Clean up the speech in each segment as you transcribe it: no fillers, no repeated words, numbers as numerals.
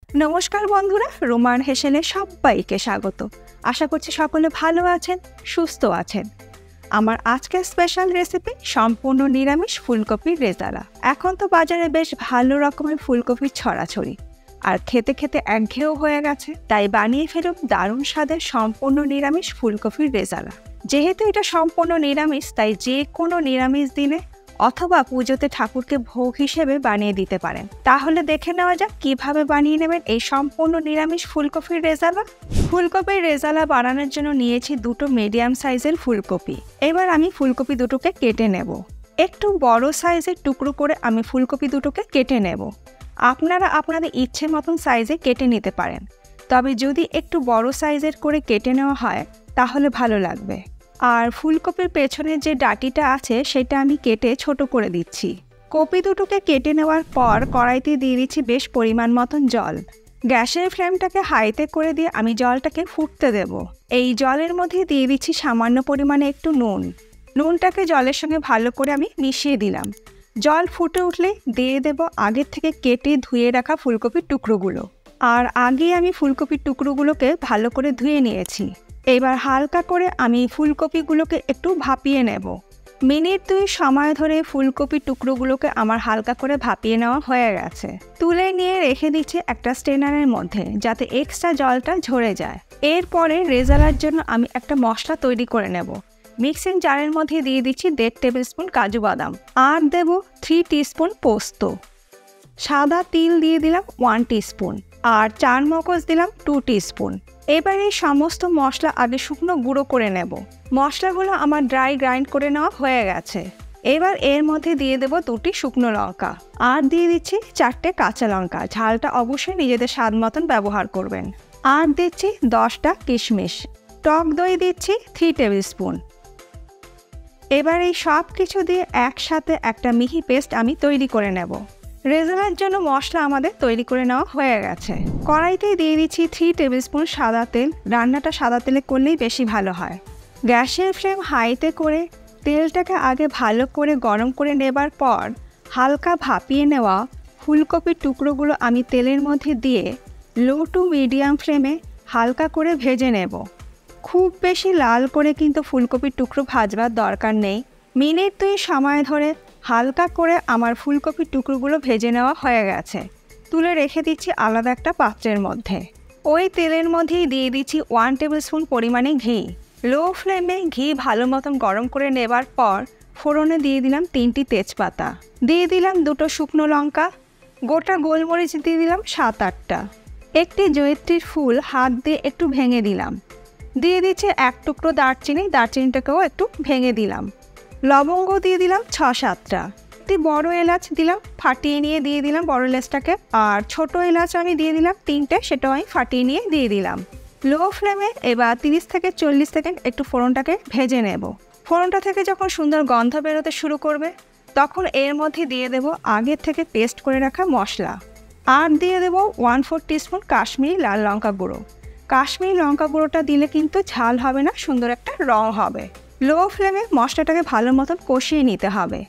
নমস্কার বন্ধুরা, রোমান হেসেলে সবাইকে স্বাগত। আশা করছি সকলে ভালো আছেন, সুস্থ আছেন। আমার আজকের স্পেশাল রেসিপি সম্পূর্ণ নিরামিষ ফুলকপির রেজালা। এখন তো বাজারে বেশ ভালো রকমের ফুলকপির ছড়াছড়ি, আর খেতে খেতে একঘেয়েও হয়ে গেছে। তাই বানিয়ে ফেলুন দারুণ স্বাদের সম্পূর্ণ নিরামিষ ফুলকপির রেজালা। যেহেতু এটা সম্পূর্ণ নিরামিষ, তাই যে কোনো নিরামিষ দিনে অথবা পুজোতে ঠাকুরকে ভোগ হিসেবে বানিয়ে দিতে পারেন। তাহলে দেখে নেওয়া যাক কিভাবে বানিয়ে নেবেন এই সম্পূর্ণ নিরামিষ ফুলকপির রেজালা। ফুলকপির রেজালা বানানোর জন্য নিয়েছি দুটো মিডিয়াম সাইজের ফুলকপি। এবার আমি ফুলকপি দুটোকে কেটে নেব। একটু বড় সাইজের টুকরো করে আমি ফুলকপি দুটোকে কেটে নেব। আপনারা আপনাদের ইচ্ছে মতন সাইজে কেটে নিতে পারেন, তবে যদি একটু বড় সাইজের করে কেটে নেওয়া হয় তাহলে ভালো লাগবে। আর ফুলকপির পেছনের যে ডাঁটিটা আছে সেটা আমি কেটে ছোট করে দিচ্ছি। কপি দুটোকে কেটে নেওয়ার পর কড়াইতে দিয়ে দিচ্ছি বেশ পরিমাণ মতন জল। গ্যাসের ফ্লেমটাকে হাইতে করে দিয়ে আমি জলটাকে ফুটতে দেব। এই জলের মধ্যে দিয়ে দিচ্ছি সামান্য পরিমাণে একটু নুন। নুনটাকে জলের সঙ্গে ভালো করে আমি মিশিয়ে দিলাম। জল ফুটে উঠলে দিয়ে দেব আগের থেকে কেটে ধুয়ে রাখা ফুলকপির টুকরোগুলো। আর আগে আমি ফুলকপির টুকরোগুলোকে ভালো করে ধুয়ে নিয়েছি। এবার হালকা করে আমি ফুলকপিগুলোকে একটু ভাপিয়ে নেব। মিনিট 2 সময় ধরে ফুলকপির টুকরোগুলোকে আমার হালকা করে ভাপিয়ে নেওয়া হয়ে গেছে। তুলে নিয়ে রেখে দিচ্ছি একটা স্ট্রেনারের মধ্যে, যাতে এক্সট্রা জলটা ঝরে যায়। এরপরে রেজালার জন্য আমি একটা মশলা তৈরি করে নেব। মিক্সিং জারের মধ্যে দিয়ে দিচ্ছি 1.5 টেবিল স্পুন কাজু বাদাম, আর দেব 3 টিস্পুন পোস্ত। সাদা তিল দিয়ে দিলাম 1 টিস্পুন, আর চার মগজ দিলাম 2 টিস্পুন। এবার এই সমস্ত মশলা আগে শুকনো গুঁড়ো করে নেব। মশলাগুলো আমার ড্রাই গ্রাইন্ড করে নেওয়া হয়ে গেছে। এবার এর মধ্যে দিয়ে দেব 2টি শুকনো লঙ্কা, আর দিয়ে দিচ্ছি 4টে কাঁচা লঙ্কা। ঝালটা অবশ্যই নিজেদের স্বাদ মতন ব্যবহার করবেন। আর দিচ্ছি 10টা কিশমিশ। টক দই দিচ্ছি 3 টেবিল স্পুন। এবার এই সব কিছু দিয়ে একসাথে একটা মিহি পেস্ট আমি তৈরি করে নেব। রেজালার জন্য মশলা আমাদের তৈরি করে নেওয়া হয়ে গেছে। কড়াইতে দিয়ে দিচ্ছি 3 টেবিল স্পুন সাদা তেল। রান্নাটা সাদা তেলে করলেই বেশি ভালো হয়। গ্যাসের ফ্লেম হাইতে করে তেলটাকে আগে ভালো করে গরম করে নেবার পর হালকা ভাপিয়ে নেওয়া ফুলকপির টুকরোগুলো আমি তেলের মধ্যে দিয়ে লো টু মিডিয়াম ফ্লেমে হালকা করে ভেজে নেব। খুব বেশি লাল করে কিন্তু ফুলকপির টুকরো ভাজবার দরকার নেই। মিনিট 2 সময় ধরে হালকা করে আমার ফুলকপির টুকরোগুলো ভেজে নেওয়া হয়ে গেছে। তুলে রেখে দিচ্ছি আলাদা একটা পাত্রের মধ্যে। ওই তেলের মধ্যেই দিয়ে দিচ্ছি 1 টেবিল স্পুন পরিমাণে ঘি। লো ফ্লেমে ঘি ভালো মতন গরম করে নেবার পর ফোড়নে দিয়ে দিলাম 3টি তেজপাতা, দিয়ে দিলাম 2টো শুকনো লঙ্কা, গোটা গোলমরিচ দিয়ে দিলাম 7-8টা, একটি জয়িত্রীর ফুল হাত দিয়ে একটু ভেঙে দিলাম, দিয়ে দিচ্ছি 1 টুকরো দারচিনি। দারচিনিটাকেও একটু ভেঙে দিলাম। লবঙ্গ দিয়ে দিলাম 6-7টা। একটি বড় এলাচ দিলাম, ফাটিয়ে নিয়ে দিয়ে দিলাম বড় এলাচটাকে। আর ছোট এলাচ আমি দিয়ে দিলাম 3টে, সেটাও আমি ফাটিয়ে নিয়ে দিয়ে দিলাম। লো ফ্লেমে এবার 30 থেকে 40 সেকেন্ড একটু ফোড়নটাকে ভেজে নেব। ফোড়নটা থেকে যখন সুন্দর গন্ধ বেরোতে শুরু করবে তখন এর মধ্যে দিয়ে দেব আগের থেকে পেস্ট করে রাখা মশলা, আর দিয়ে দেব 1/4 টিস্পুন কাশ্মীরি লাল লঙ্কা গুঁড়ো। কাশ্মীরি লঙ্কা গুঁড়োটা দিলে কিন্তু ঝাল হবে না, সুন্দর একটা রং হবে। লো ফ্লেমে মশলাটাকে ভালো মতন কষিয়ে নিতে হবে।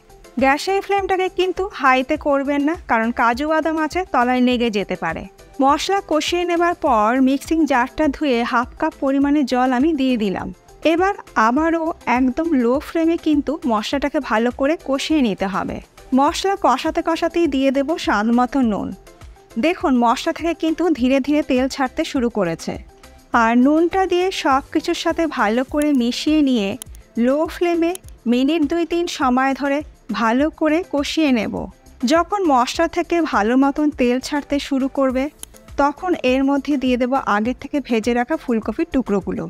গ্যাসের ফ্লেমটাকে কিন্তু হাইতে করবেন না, কারণ কাজু বাদাম আছে, তলায় লেগে যেতে পারে। মশলা কষিয়ে নেবার পর মিক্সিং জারটা ধুয়ে 1/2 কাপ পরিমাণে জল আমি দিয়ে দিলাম। এবার আবারও একদম লো ফ্লেমে কিন্তু মশলাটাকে ভালো করে কষিয়ে নিতে হবে। মশলা কষাতে কষাতেই দিয়ে দেব স্বাদ মতো নুন। দেখুন মশলা থেকে কিন্তু ধীরে ধীরে তেল ছাড়তে শুরু করেছে। আর নুনটা দিয়ে সব কিছুর সাথে ভালো করে মিশিয়ে নিয়ে লো ফ্লেমে মিনিট 2-3 সময় ধরে ভালো করে কষিয়ে নেব। যখন মশলা থেকে ভালো মতন তেল ছাড়তে শুরু করবে তখন এর মধ্যে দিয়ে দেব আগের থেকে ভেজে রাখা ফুলকপির টুকরোগুলো।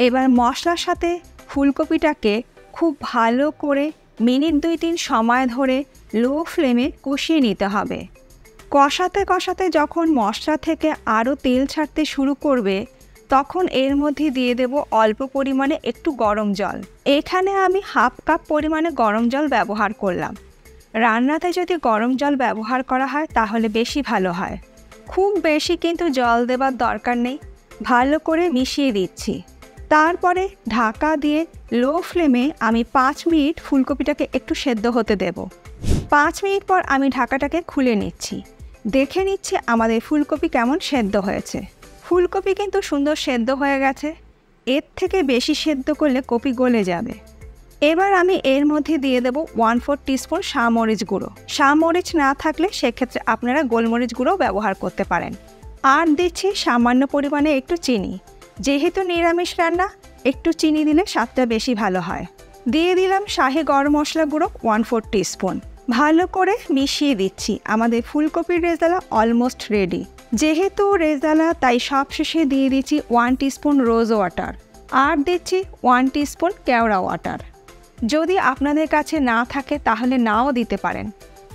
এবার মশলার সাথে ফুলকপিটাকে খুব ভালো করে মিনিট 2-3 সময় ধরে লো ফ্লেমে কষিয়ে নিতে হবে। কষাতে কষাতে যখন মশলা থেকে আরও তেল ছাড়তে শুরু করবে তখন এর মধ্যে দিয়ে দেব অল্প পরিমাণে একটু গরম জল। এখানে আমি 1/2 কাপ পরিমাণে গরম জল ব্যবহার করলাম। রান্নাতে যদি গরম জল ব্যবহার করা হয় তাহলে বেশি ভালো হয়। খুব বেশি কিন্তু জল দেবার দরকার নেই। ভালো করে মিশিয়ে দিচ্ছি। তারপরে ঢাকা দিয়ে লো ফ্লেমে আমি 5 মিনিট ফুলকপিটাকে একটু সেদ্ধ হতে দেব। 5 মিনিট পর আমি ঢাকাটাকে খুলে নিচ্ছি। দেখে নিচ্ছি আমাদের ফুলকপি কেমন সেদ্ধ হয়েছে। ফুলকপি কিন্তু সুন্দর সেদ্ধ হয়ে গেছে। এর থেকে বেশি সেদ্ধ করলে কপি গলে যাবে। এবার আমি এর মধ্যে দিয়ে দেব 1/4 টিস্পুন শামরিচ গুঁড়ো। শামরিচ না থাকলে সেক্ষেত্রে আপনারা গোলমরিচ গুঁড়ো ব্যবহার করতে পারেন। আর দিচ্ছি সামান্য পরিমাণে একটু চিনি। যেহেতু নিরামিষ রান্না, একটু চিনি দিলে স্বাদটা বেশি ভালো হয়। দিয়ে দিলাম শাহি গরম মশলা গুঁড়ো 1/4 টিস্পুন। ভালো করে মিশিয়ে দিচ্ছি। আমাদের ফুলকপির রেজালা অলমোস্ট রেডি। যেহেতু রেজালা তাই সবশেষে দিয়ে দিচ্ছি 1 টিস্পুন রোজ ওয়াটার। আর দিচ্ছি 1 টিস্পুন কেওড়া ওয়াটার। যদি আপনাদের কাছে না থাকে তাহলে নাও দিতে পারেন,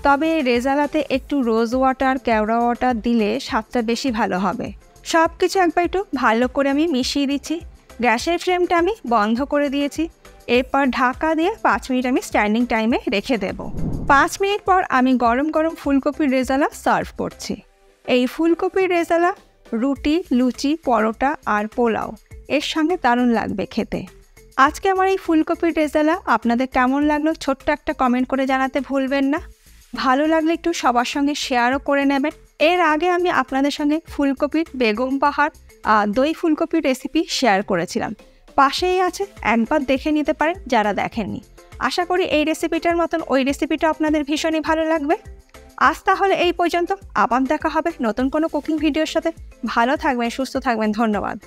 তবে রেজালাতে একটু রোজ ওয়াটার কেওড়া ওয়াটার দিলে স্বাদটা বেশি ভালো হবে। সব কিছু একবার একটু ভালো করে আমি মিশিয়ে দিচ্ছি। গ্যাসের ফ্লেমটা আমি বন্ধ করে দিয়েছি। এরপর ঢাকা দিয়ে 5 মিনিট আমি স্ট্যান্ডিং টাইমে রেখে দেব। 5 মিনিট পর আমি গরম গরম ফুলকপির রেজালা সার্ভ করছি। এই ফুলকপির রেজালা রুটি, লুচি, পরোটা আর পোলাও এর সঙ্গে দারুণ লাগবে খেতে। আজকে আমার এই ফুলকপির রেজালা আপনাদের কেমন লাগলো ছোট্ট একটা কমেন্ট করে জানাতে ভুলবেন না। ভালো লাগলে একটু সবার সঙ্গে শেয়ারও করে নেবেন। এর আগে আমি আপনাদের সঙ্গে ফুলকপির বেগম পাহাড় দই ফুলকপির রেসিপি শেয়ার করেছিলাম, পাশেই আছে, একবার দেখে নিতে পারেন যারা দেখেননি। আশা করি এই রেসিপিটার মতন ওই রেসিপিটা আপনাদের ভীষণই ভালো লাগবে। আজ তাহলে এই পর্যন্ত, আবার দেখা হবে নতুন কোনো কুকিং ভিডিওর সাথে। ভালো থাকবেন, সুস্থ থাকবেন, ধন্যবাদ।